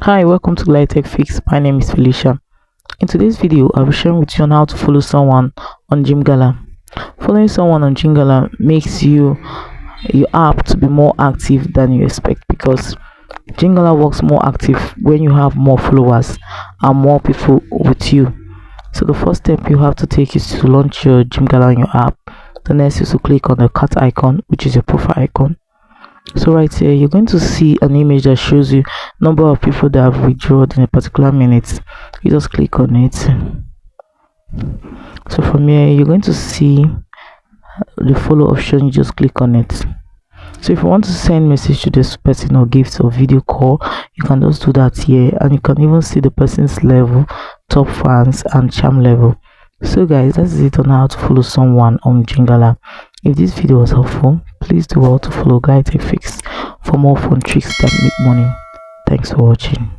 Hi, welcome to GladyTechFix. My name is Felicia. In today's video, I'll be sharing with you on how to follow someone on Gemgala. Following someone on Gemgala makes your app to be more active than you expect, because Gemgala works more active when you have more followers and more people with you. So the first step you have to take is to launch your Gemgala on your app. The next is to click on the cat icon, which is your profile icon. So right here you're going to see an image that shows you number of people that have withdrawn in a particular minute. You just click on it. So from here you're going to see the follow option. You just click on it. So if you want to send message to this person or gift or video call, you can just do that here, and you can even see the person's level, top fans and charm level. So guys, that's it on how to follow someone on Gemgala. If this video was helpful, please do well to follow GladyTechFix for more fun tricks that make money. Thanks for watching.